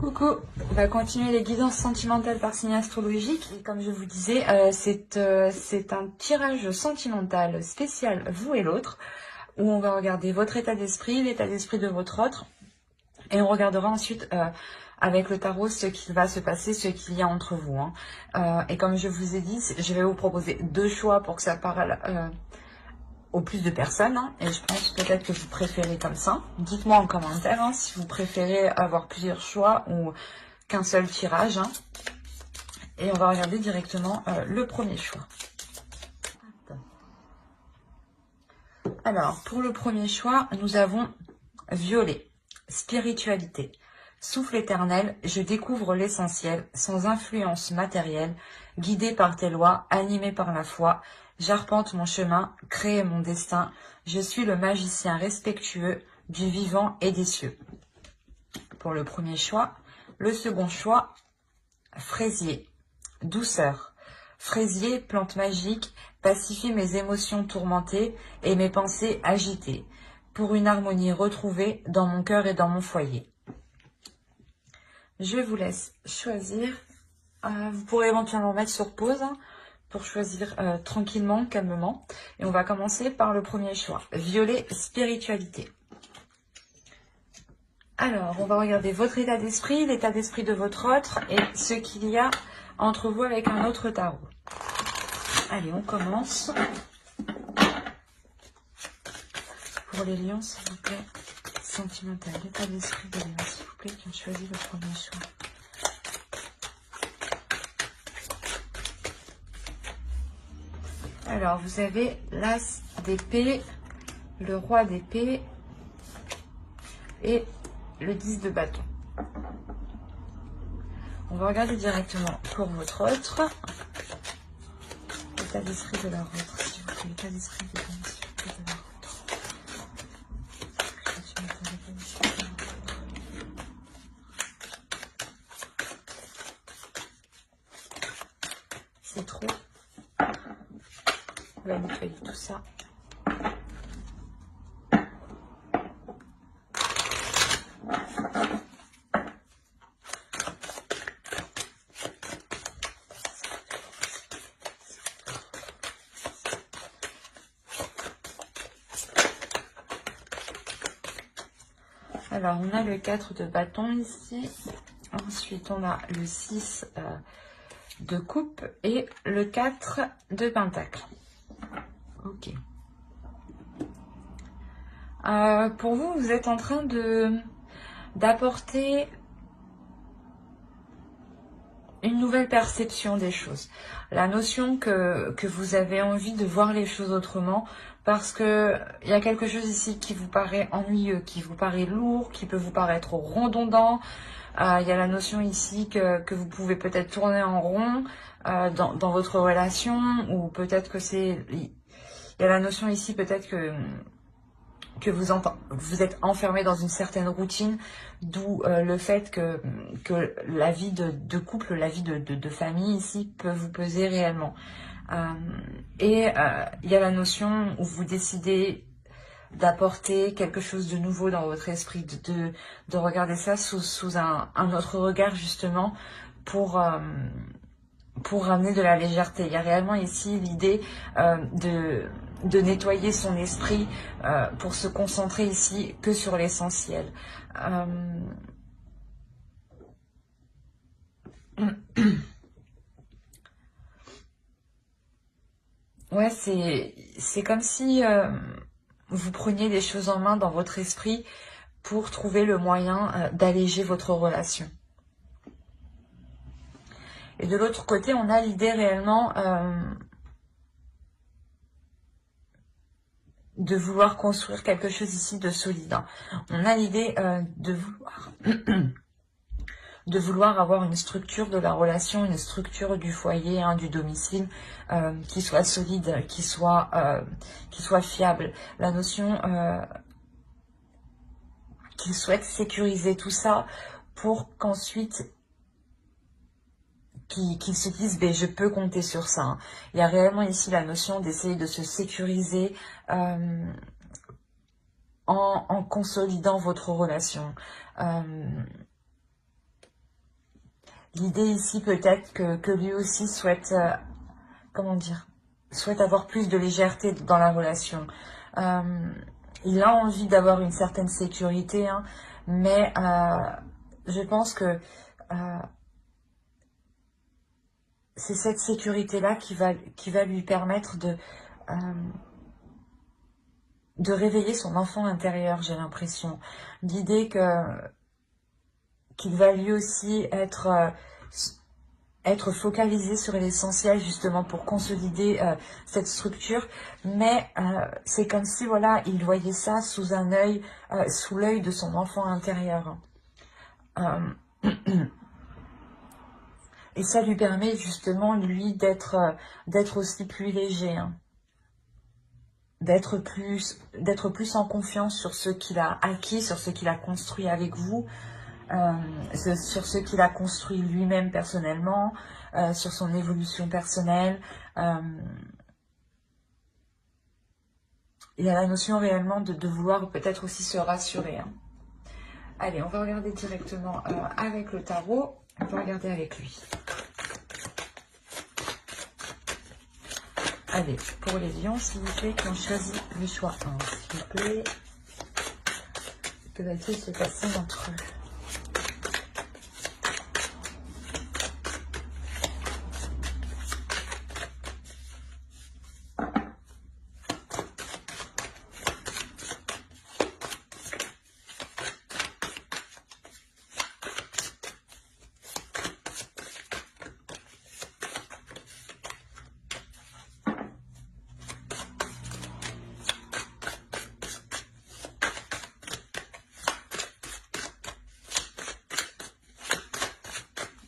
Coucou, on va continuer les guidances sentimentales par signe astrologique. Et comme je vous disais, c'est un tirage sentimental spécial, vous et l'autre, où on va regarder votre état d'esprit, l'état d'esprit de votre autre, et on regardera ensuite avec le tarot ce qui va se passer, ce qu'il y a entre vous. Et comme je vous ai dit, je vais vous proposer deux choix pour que ça parle au plus de personnes, et je pense peut-être que vous préférez comme ça. Dites-moi en commentaire si vous préférez avoir plusieurs choix ou qu'un seul tirage. Et on va regarder directement le premier choix. Alors, pour le premier choix, nous avons violet, spiritualité. Souffle éternel, je découvre l'essentiel, sans influence matérielle, guidé par tes lois, animé par la foi. J'arpente mon chemin, crée mon destin. Je suis le magicien respectueux du vivant et des cieux. Pour le premier choix. Le second choix, fraisier, douceur. Fraisier, plante magique, pacifie mes émotions tourmentées et mes pensées agitées, pour une harmonie retrouvée dans mon cœur et dans mon foyer. Je vous laisse choisir. Vous pourrez éventuellement mettre sur pause pour choisir tranquillement, calmement. Et on va commencer par le premier choix, violet, spiritualité. Alors, on va regarder votre état d'esprit, l'état d'esprit de votre autre et ce qu'il y a entre vous avec un autre tarot. Allez, on commence. Pour les lions, s'il vous plaît, sentimental, l'état d'esprit des lions, s'il vous plaît, qui ont choisi le premier choix. Alors, vous avez l'as d'épée, le roi d'épée et le 10 de bâton. On va regarder directement pour votre autre. L'état d'esprit de leur autre, s'il vous plaît. L'état d'esprit de leur autre. C'est trop. On va nettoyer tout ça. Alors, on a le 4 de bâton ici. Ensuite, on a le 6 de coupe et le 4 de pentacle. Ok. Pour vous, vous êtes en train d'apporter une nouvelle perception des choses. La notion que vous avez envie de voir les choses autrement, parce que il y a quelque chose ici qui vous paraît ennuyeux, qui vous paraît lourd, qui peut vous paraître redondant. Il y a la notion ici que vous pouvez peut-être tourner en rond dans votre relation, ou peut-être que c'est... Il y a la notion ici peut-être que vous êtes enfermé dans une certaine routine, d'où le fait que la vie de couple, la vie de famille ici peut vous peser réellement. Il y a la notion où vous décidez d'apporter quelque chose de nouveau dans votre esprit, de regarder ça sous un autre regard justement pour ramener de la légèreté. Il y a réellement ici l'idée de nettoyer son esprit pour se concentrer ici que sur l'essentiel. Ouais, c'est comme si vous preniez les choses en main dans votre esprit pour trouver le moyen d'alléger votre relation. Et de l'autre côté, on a l'idée réellement de vouloir construire quelque chose ici de solide. On a l'idée de vouloir avoir une structure de la relation, une structure du foyer, du domicile, qui soit solide, qui soit fiable. La notion qu'il souhaite sécuriser tout ça pour qu'ensuite qu'ils se disent ben, je peux compter sur ça. Il y a réellement ici la notion d'essayer de se sécuriser en consolidant votre relation. L'idée ici peut-être que lui aussi souhaite, comment dire, souhaite avoir plus de légèreté dans la relation. Il a envie d'avoir une certaine sécurité, hein, mais je pense que c'est cette sécurité-là qui va lui permettre de réveiller son enfant intérieur, j'ai l'impression. L'idée qu'il va lui aussi être focalisé sur l'essentiel justement pour consolider cette structure, mais c'est comme si voilà, il voyait ça sous un œil, sous l'œil de son enfant intérieur. Et ça lui permet justement, lui, d'être aussi plus léger, hein. D'être plus en confiance sur ce qu'il a acquis, sur ce qu'il a construit avec vous, sur ce qu'il a construit lui-même personnellement, sur son évolution personnelle. Il y a la notion réellement de vouloir peut-être aussi se rassurer, hein. Allez, on va regarder directement avec le tarot. On va regarder avec lui. Allez, pour les lions, s'il vous plaît, qui ont choisi le choix 1, s'il vous plaît. Que va-t-il se passer entre eux?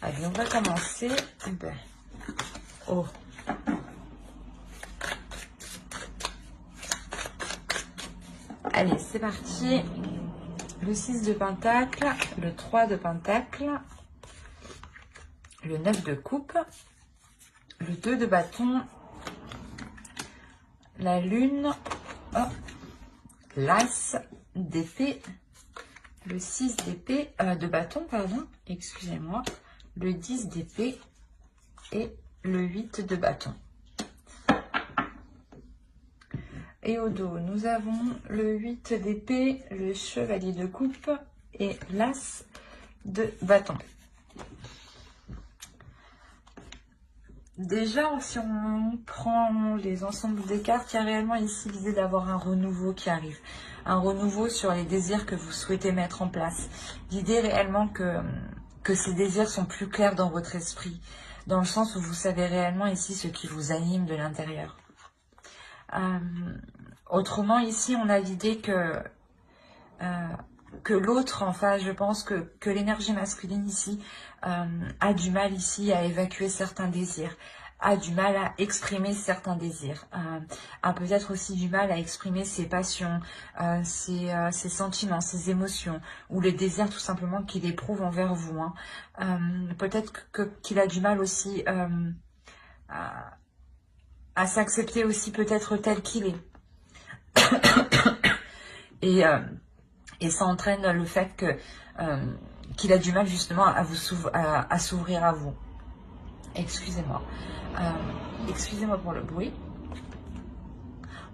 Allez, on va commencer. Oh. Allez, c'est parti. Le 6 de Pentacle, le 3 de Pentacle, le 9 de Coupe, le 2 de Bâton, la Lune, oh, l'As d'épée, le 6 d'épée, de Bâton, pardon, excusez-moi, le 10 d'épée et le 8 de Bâton. Et au dos, nous avons le 8 d'épée, le chevalier de coupe et l'as de bâton. Déjà, si on prend les ensembles des cartes, il y a réellement ici l'idée d'avoir un renouveau qui arrive. Un renouveau sur les désirs que vous souhaitez mettre en place. L'idée réellement que ces désirs sont plus clairs dans votre esprit, dans le sens où vous savez réellement ici ce qui vous anime de l'intérieur. Autrement, ici, on a l'idée que l'autre, enfin, je pense que l'énergie masculine ici a du mal ici à évacuer certains désirs, a du mal à exprimer certains désirs, a peut-être aussi du mal à exprimer ses passions, ses sentiments, ses émotions, ou les désirs tout simplement qu'il éprouve envers vous, hein. Peut-être qu'il a du mal aussi à s'accepter aussi peut-être tel qu'il est. Et ça entraîne le fait qu'il a du mal justement à s'ouvrir à vous. Excusez-moi. Excusez-moi pour le bruit.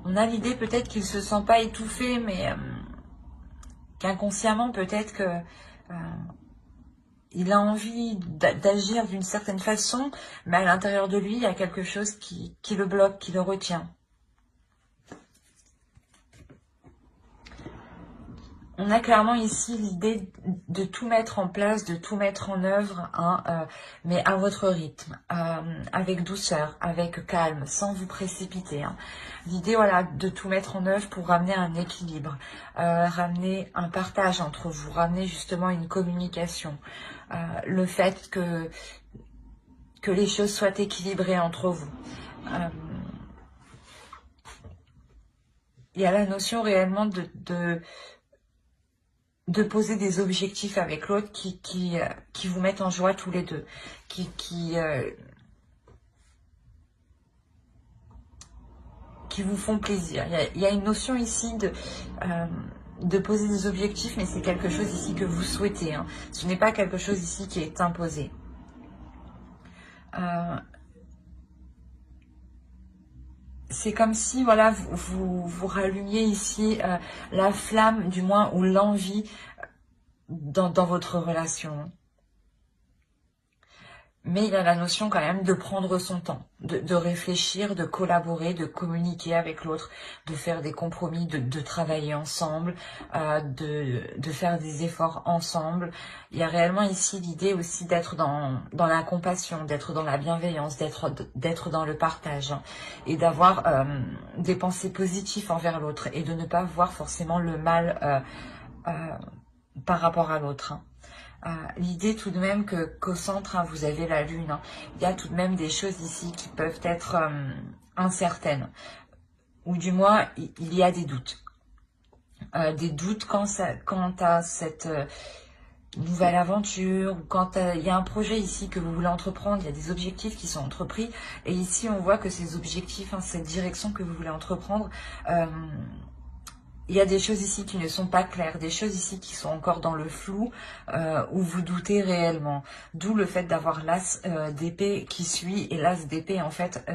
On a l'idée peut-être qu'il ne se sent pas étouffé, mais qu'inconsciemment peut-être que il a envie d'agir d'une certaine façon, mais à l'intérieur de lui, il y a quelque chose qui le bloque, qui le retient. On a clairement ici l'idée de tout mettre en place, de tout mettre en œuvre, hein, mais à votre rythme, avec douceur, avec calme, sans vous précipiter, hein. L'idée, voilà, de tout mettre en œuvre pour ramener un équilibre, ramener un partage entre vous, ramener justement une communication, le fait que les choses soient équilibrées entre vous. Il y a la notion réellement de poser des objectifs avec l'autre qui vous mettent en joie tous les deux, qui vous font plaisir. Il y a une notion ici de poser des objectifs, mais c'est quelque chose ici que vous souhaitez, hein. Ce n'est pas quelque chose ici qui est imposé. C'est comme si, voilà, vous rallumiez ici la flamme, du moins, ou l'envie dans votre relation. Mais il y a la notion quand même de prendre son temps, de réfléchir, de collaborer, de communiquer avec l'autre, de faire des compromis, de travailler ensemble, de faire des efforts ensemble. Il y a réellement ici l'idée aussi d'être dans la compassion, d'être dans la bienveillance, d'être dans le partage, hein, et d'avoir des pensées positives envers l'autre et de ne pas voir forcément le mal par rapport à l'autre, hein. L'idée tout de même qu'au centre, hein, vous avez la lune, hein. Il y a tout de même des choses ici qui peuvent être incertaines, ou du moins il y a des doutes. Des doutes quant à cette nouvelle aventure, ou quand il y a un projet ici que vous voulez entreprendre, il y a des objectifs qui sont entrepris, et ici on voit que ces objectifs, hein, cette direction que vous voulez entreprendre, il y a des choses ici qui ne sont pas claires, des choses ici qui sont encore dans le flou, où vous doutez réellement. D'où le fait d'avoir l'as d'épée qui suit, et l'as d'épée en fait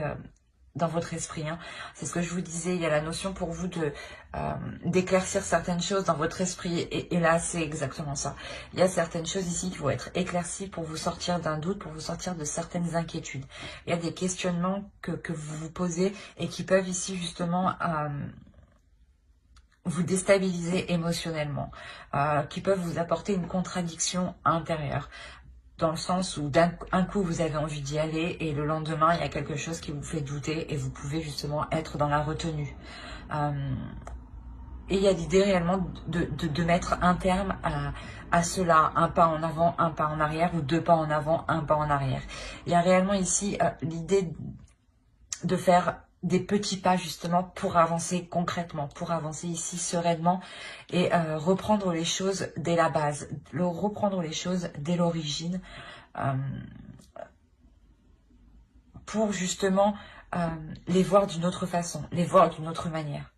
dans votre esprit, hein. C'est ce que je vous disais, il y a la notion pour vous d'éclaircir certaines choses dans votre esprit, et là c'est exactement ça. Il y a certaines choses ici qui vont être éclaircies pour vous sortir d'un doute, pour vous sortir de certaines inquiétudes. Il y a des questionnements que vous vous posez et qui peuvent ici justement vous déstabiliser émotionnellement, qui peuvent vous apporter une contradiction intérieure, dans le sens où d'un coup vous avez envie d'y aller et le lendemain il y a quelque chose qui vous fait douter et vous pouvez justement être dans la retenue. Et il y a l'idée réellement de mettre un terme à cela, un pas en avant, un pas en arrière, ou deux pas en avant, un pas en arrière. Il y a réellement ici l'idée de faire des petits pas justement pour avancer concrètement, pour avancer ici sereinement et reprendre les choses dès la base, reprendre les choses dès l'origine, pour justement les voir d'une autre façon, les voir d'une autre manière.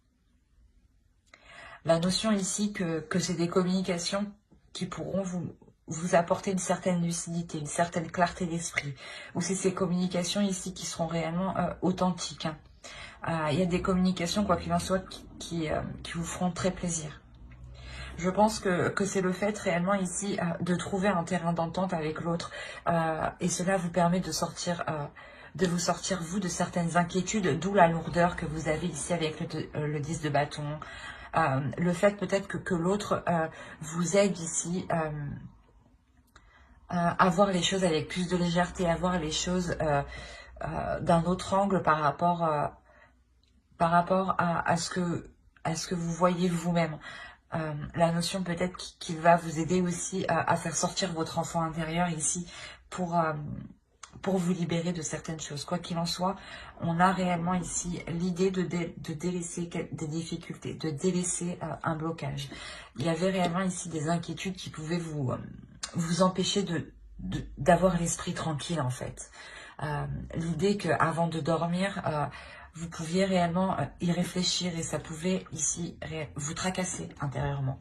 La notion ici que c'est des communications qui pourront vous apporter une certaine lucidité, une certaine clarté d'esprit, ou c'est ces communications ici qui seront réellement authentiques, hein. Il y a des communications, quoi qu'il en soit, qui vous feront très plaisir. Je pense que c'est le fait réellement ici de trouver un terrain d'entente avec l'autre, et cela vous permet de vous sortir, vous, de certaines inquiétudes, d'où la lourdeur que vous avez ici avec le 10 de bâton. Le fait peut-être que l'autre vous aide ici à voir les choses avec plus de légèreté, à voir les choses d'un autre angle par rapport à ce que vous voyez vous-même. La notion peut-être qui va vous aider aussi à faire sortir votre enfant intérieur ici pour vous libérer de certaines choses. Quoi qu'il en soit, on a réellement ici l'idée de délaisser des difficultés, de délaisser un blocage. Il y avait réellement ici des inquiétudes qui pouvaient vous empêcher d'avoir l'esprit tranquille en fait. L'idée qu'avant de dormir, vous pouviez réellement y réfléchir et ça pouvait ici vous tracasser intérieurement.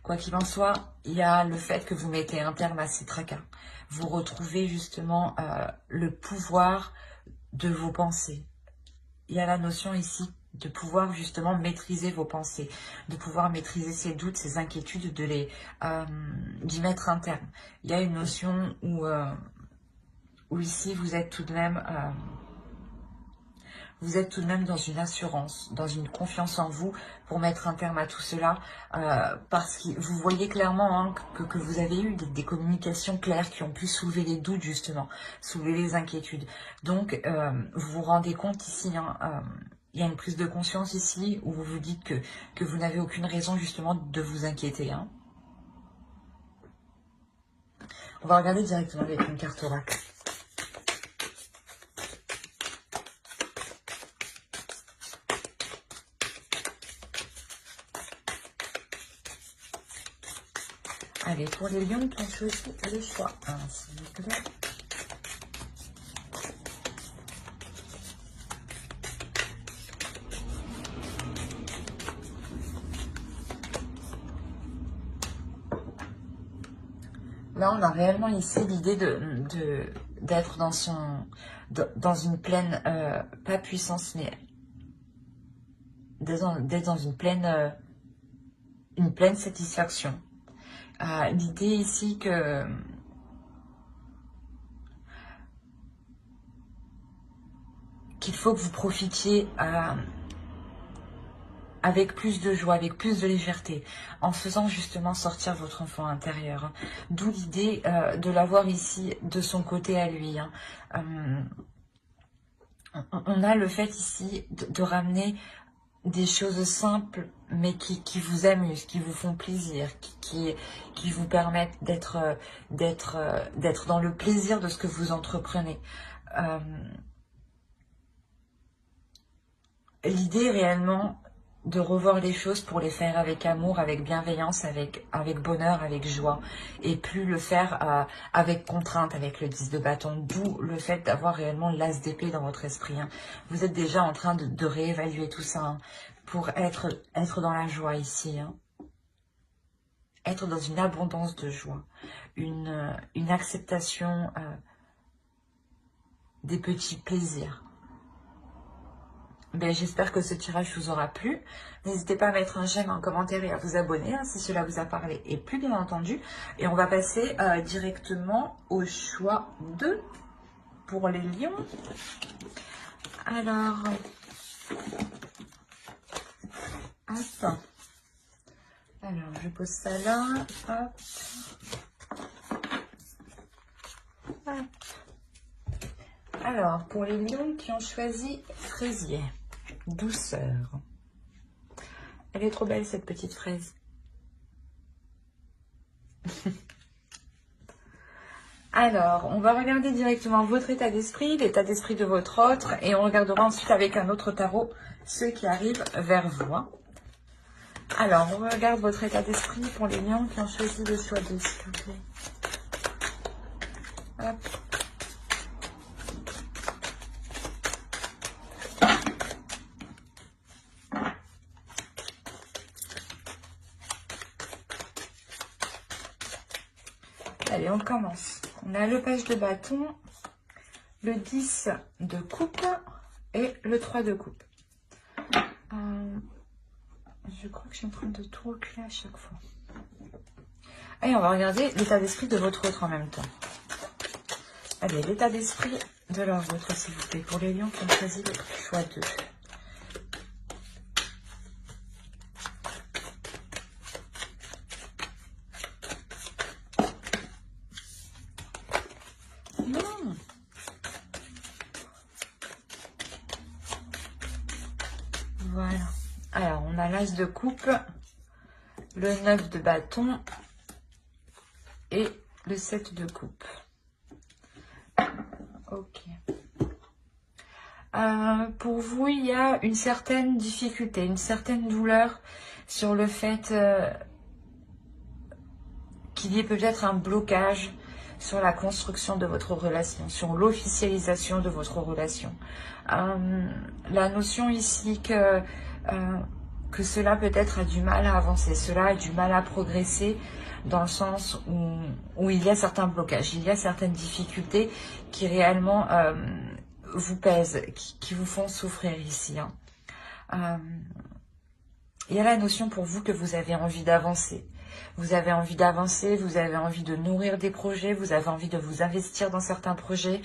Quoi qu'il en soit, il y a le fait que vous mettez un terme à ces tracas. Vous retrouvez justement le pouvoir de vos pensées. Il y a la notion ici de pouvoir justement maîtriser vos pensées, de pouvoir maîtriser ces doutes, ces inquiétudes, d'y mettre un terme. Il y a une notion où ici vous êtes tout de même dans une assurance, dans une confiance en vous pour mettre un terme à tout cela, parce que vous voyez clairement hein, que vous avez eu des communications claires qui ont pu soulever les doutes justement, soulever les inquiétudes. Donc vous vous rendez compte ici, hein, il y a une prise de conscience ici où vous vous dites que vous n'avez aucune raison justement de vous inquiéter, hein. On va regarder directement avec une carte oracle. Allez, pour les lions qui ont choisi le choix 1, s'il vous plaît. Là, on a réellement ici l'idée d'être dans une pleine, pas puissance, mais d'être dans une pleine satisfaction. L'idée ici qu'il faut que vous profitiez avec plus de joie, avec plus de légèreté, en faisant justement sortir votre enfant intérieur. D'où l'idée de l'avoir ici de son côté à lui. On a le fait ici de ramener des choses simples, mais qui vous amusent, qui vous font plaisir, qui vous permettent d'être dans le plaisir de ce que vous entreprenez. L'idée réellement de revoir les choses pour les faire avec amour, avec bienveillance, avec bonheur, avec joie, et plus le faire avec contrainte, avec le 10 de bâton, d'où le fait d'avoir réellement l'as d'épée dans votre esprit. Vous êtes déjà en train de réévaluer tout ça pour être dans la joie ici. Être dans une abondance de joie, une acceptation des petits plaisirs. J'espère que ce tirage vous aura plu. N'hésitez pas à mettre un j'aime, un commentaire et à vous abonner si cela vous a parlé et plus bien entendu. Et on va passer directement au choix 2 pour les lions. Alors, attends. Alors, je pose ça là. Hop. Hop. Alors, pour les lions qui ont choisi fraisier. Douceur. Elle est trop belle cette petite fraise. Alors, on va regarder directement votre état d'esprit, l'état d'esprit de votre autre, et on regardera ensuite avec un autre tarot ceux qui arrivent vers vous. Alors, on regarde votre état d'esprit pour les lions qui ont choisi le choix 2, s'il vous plaît. Hop. Allez, on commence. On a le page de bâton, le 10 de coupe et le 3 de coupe. Je crois que je suis en train de tout reculer à chaque fois. Allez, on va regarder l'état d'esprit de votre autre en même temps. Allez, l'état d'esprit de leur vôtre, s'il vous plaît, pour les lions qui ont choisi le choix 2. Voilà. Alors, on a l'as de coupe, le 9 de bâton et le 7 de coupe. Ok. Pour vous, il y a une certaine difficulté, une certaine douleur sur le fait qu'il y ait peut-être un blocage sur la construction de votre relation, sur l'officialisation de votre relation. La notion ici que cela peut-être a du mal à avancer, cela a du mal à progresser dans le sens où il y a certains blocages, il y a certaines difficultés qui réellement vous pèsent, qui vous font souffrir ici. Il y a la notion pour vous que vous avez envie d'avancer. Vous avez envie d'avancer, vous avez envie de nourrir des projets, vous avez envie de vous investir dans certains projets,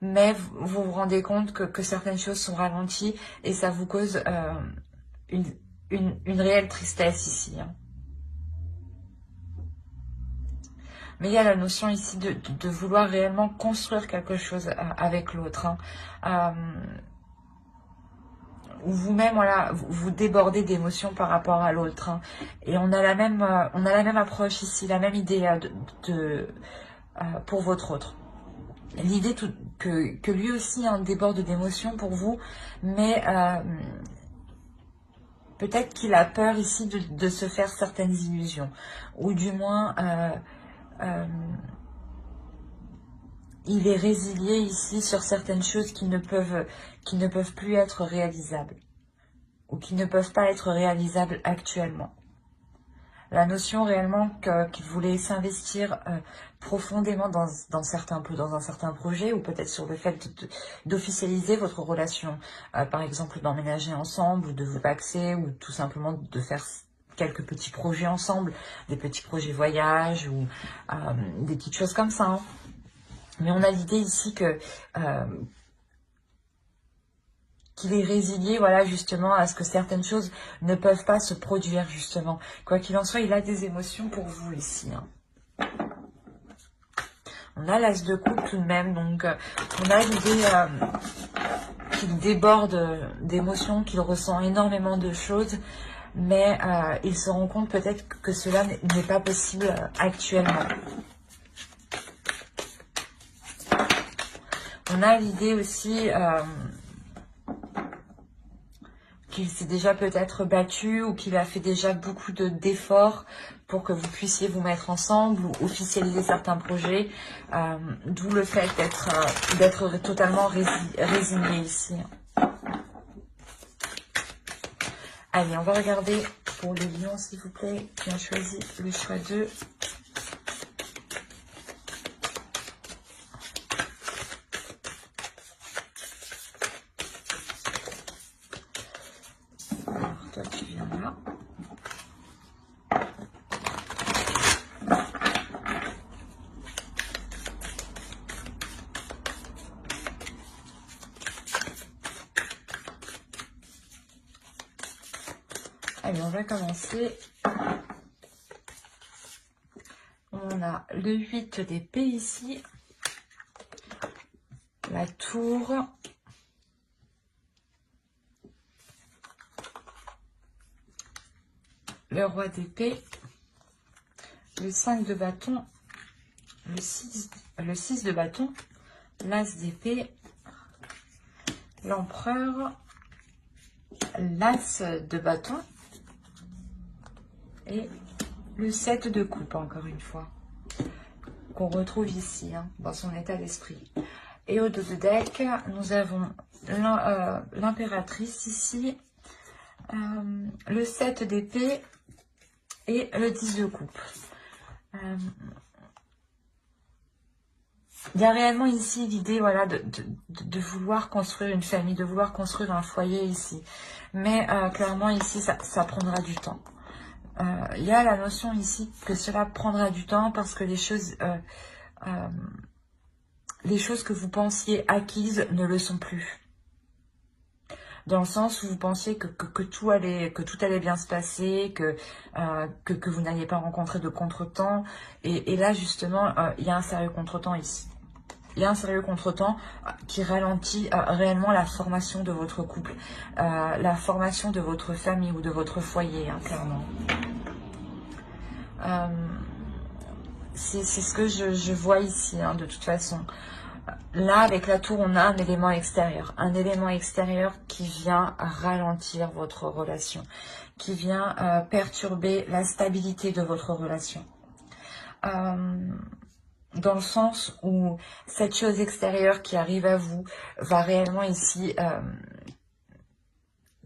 mais vous vous rendez compte que certaines choses sont ralenties et ça vous cause une réelle tristesse ici. Mais il y a la notion ici de vouloir réellement construire quelque chose avec l'autre. Ou vous-même, voilà, vous débordez d'émotions par rapport à l'autre. Et on a la même approche ici, la même idée pour votre autre. L'idée que lui aussi déborde d'émotions pour vous, mais peut-être qu'il a peur ici de se faire certaines illusions. Ou du moins, il est résilié ici sur certaines choses qui ne peuvent plus être réalisables. Ou qui ne peuvent pas être réalisables actuellement. La notion réellement qu'il voulait s'investir profondément dans un certain projet, ou peut-être sur le fait d'officialiser votre relation, par exemple d'emménager ensemble, ou de vous paxer, ou tout simplement de faire quelques petits projets ensemble, des petits projets voyage, ou des petites choses comme ça. Hein. Mais on a l'idée ici que qu'il est résigné, voilà, justement, à ce que certaines choses ne peuvent pas se produire, justement. Quoi qu'il en soit, il a des émotions pour vous ici. Hein. On a l'as de coupe tout de même, donc on a l'idée qu'il déborde d'émotions, qu'il ressent énormément de choses, mais il se rend compte peut-être que cela n'est pas possible actuellement. On a l'idée aussi qu'il s'est déjà peut-être battu ou qu'il a fait déjà beaucoup d'efforts pour que vous puissiez vous mettre ensemble ou officialiser certains projets, d'où le fait d'être totalement résigné ici. Allez, on va regarder pour les lions, s'il vous plaît, qui ont choisi le choix 2. Toi, tu viens là. Allez, on va commencer. On a le 8 d'épée ici. La tour. Le roi d'épée, le 5 de bâton, le 6 de bâton, l'as d'épée, l'empereur, l'as de bâton et le 7 de coupe, encore une fois, qu'on retrouve ici, hein, dans son état d'esprit. Et au dos de deck, nous avons l'impératrice ici, le 7 d'épée, et le 10 de coupe. Il y a réellement ici l'idée, voilà, de vouloir construire une famille, de vouloir construire un foyer ici. Mais clairement ici, ça prendra du temps. Il y a la notion ici que cela prendra du temps parce que les choses que vous pensiez acquises ne le sont plus. Dans le sens où vous pensiez que tout allait bien se passer, que vous n'alliez pas rencontrer de contretemps. Et là, justement, il y a un sérieux contretemps ici. Il y a un sérieux contretemps qui ralentit réellement la formation de votre couple, la formation de votre famille ou de votre foyer, hein, clairement. C'est ce que je vois ici, hein, de toute façon. Là, avec la tour, on a un élément extérieur qui vient ralentir votre relation, qui vient perturber la stabilité de votre relation. Dans le sens où cette chose extérieure qui arrive à vous va réellement ici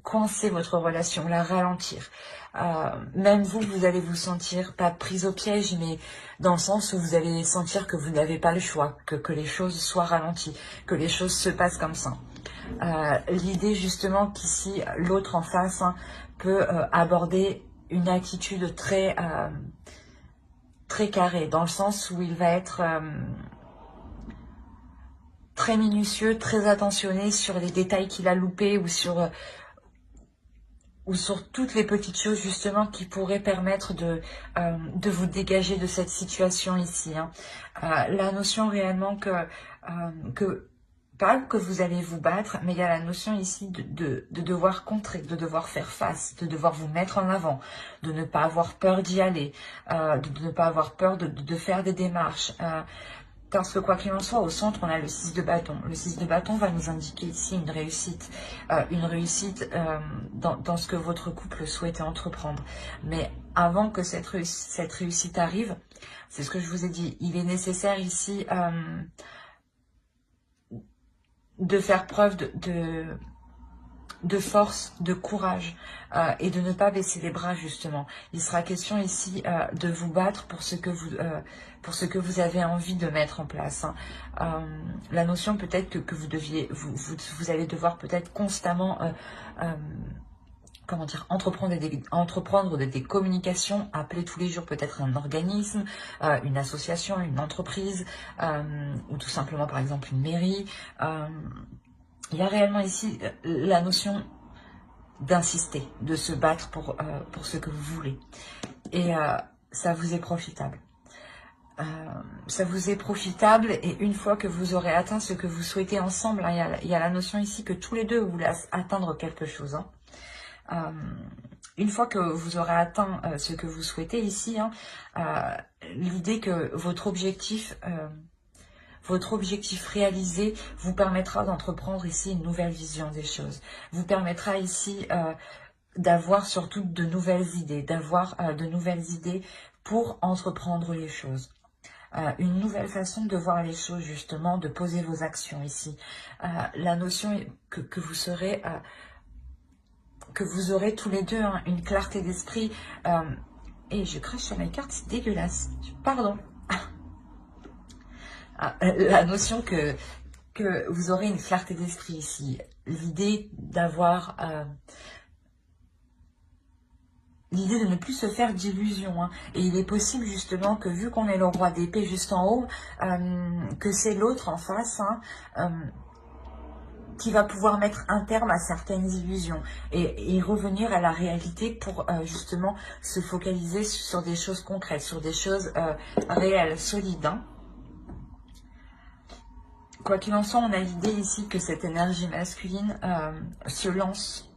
coincer votre relation, la ralentir. Même vous allez vous sentir pas prise au piège, mais dans le sens où vous allez sentir que vous n'avez pas le choix, que les choses soient ralenties, que les choses se passent comme ça. L'idée justement qu'ici, l'autre en face peut aborder une attitude très carrée, dans le sens où il va être très minutieux, très attentionné sur les détails qu'il a loupés ou sur toutes les petites choses justement qui pourraient permettre de vous dégager de cette situation ici. Hein. La notion réellement pas que vous allez vous battre, mais il y a la notion ici de devoir contrer, de devoir faire face, de devoir vous mettre en avant, de ne pas avoir peur d'y aller, de ne pas avoir peur de faire des démarches. Parce que quoi qu'il en soit, au centre, on a le 6 de bâton. Le 6 de bâton va nous indiquer ici une réussite dans ce que votre couple souhaitait entreprendre. Mais avant que cette réussite arrive, c'est ce que je vous ai dit, il est nécessaire ici de faire preuve de force, de courage et de ne pas baisser les bras justement. Il sera question ici de vous battre pour ce que vous avez envie de mettre en place. Hein. La notion peut-être que vous allez devoir peut-être constamment comment dire, entreprendre des communications, appeler tous les jours peut-être un organisme, une association, une entreprise, ou tout simplement par exemple une mairie. Il y a réellement ici la notion d'insister, de se battre pour ce que vous voulez. Et ça vous est profitable. Ça vous est profitable et une fois que vous aurez atteint ce que vous souhaitez ensemble, hein, il y a la notion ici que tous les deux vous voulez atteindre quelque chose. Hein. Une fois que vous aurez atteint ce que vous souhaitez ici, hein, l'idée que votre objectif réalisé vous permettra d'entreprendre ici une nouvelle vision des choses, vous permettra ici d'avoir surtout de nouvelles idées, pour entreprendre les choses. Une nouvelle façon de voir les choses justement, de poser vos actions ici. La notion que vous aurez tous les deux hein, une clarté d'esprit. Et je crache sur mes cartes, c'est dégueulasse. Pardon. La notion que vous aurez une clarté d'esprit ici. L'idée d'avoir... l'idée de ne plus se faire d'illusions. Hein. Et il est possible justement que vu qu'on est le roi d'épée juste en haut, que c'est l'autre en face... Hein, qui va pouvoir mettre un terme à certaines illusions et revenir à la réalité pour justement se focaliser sur des choses concrètes, sur des choses réelles, solides. Hein. Quoi qu'il en soit, on a l'idée ici que cette énergie masculine se lance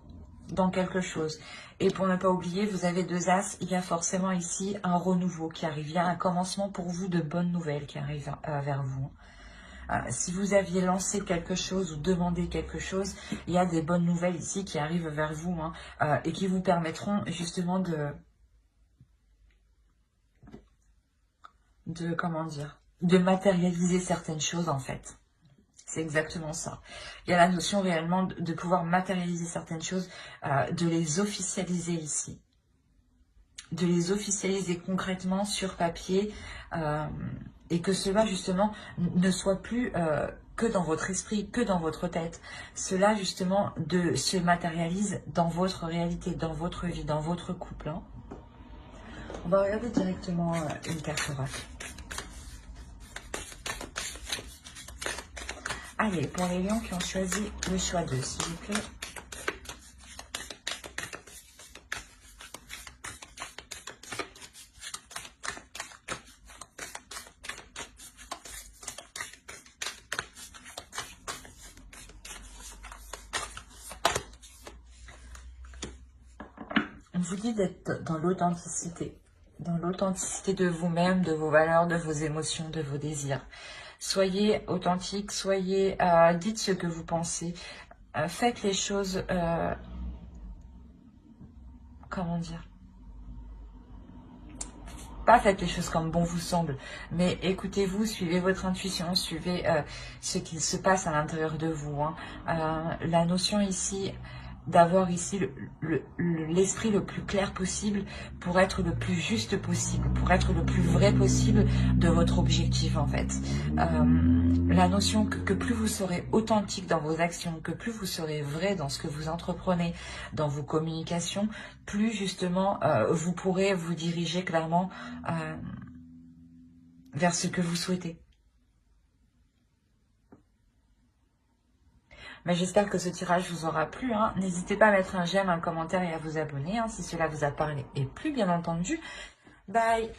dans quelque chose. Et pour ne pas oublier, vous avez deux as, il y a forcément ici un renouveau qui arrive, il y a un commencement pour vous de bonnes nouvelles qui arrivent vers vous. Si vous aviez lancé quelque chose ou demandé quelque chose, il y a des bonnes nouvelles ici qui arrivent vers vous hein, et qui vous permettront justement de matérialiser certaines choses en fait. C'est exactement ça. Il y a la notion réellement de pouvoir matérialiser certaines choses, de les officialiser ici. De les officialiser concrètement sur papier et que cela justement ne soit plus que dans votre esprit, que dans votre tête. Cela justement se matérialise dans votre réalité, dans votre vie, dans votre couple. Hein. On va regarder directement une carte oracle. Allez, pour les lions qui ont choisi le choix 2, s'il vous plaît. On vous dit d'être dans l'authenticité de vous-même, de vos valeurs, de vos émotions, de vos désirs. Soyez authentique, dites ce que vous pensez, faites les choses, comment dire, pas faites les choses comme bon vous semble, mais écoutez-vous, suivez votre intuition, suivez ce qu'il se passe à l'intérieur de vous. Hein. La notion ici d'avoir ici l'esprit le plus clair possible pour être le plus juste possible, pour être le plus vrai possible de votre objectif en fait. La notion que plus vous serez authentique dans vos actions, que plus vous serez vrai dans ce que vous entreprenez, dans vos communications, plus justement vous pourrez vous diriger clairement vers ce que vous souhaitez. Mais j'espère que ce tirage vous aura plu. Hein. N'hésitez pas à mettre un j'aime, un commentaire et à vous abonner hein, si cela vous a parlé et plu, bien entendu. Bye!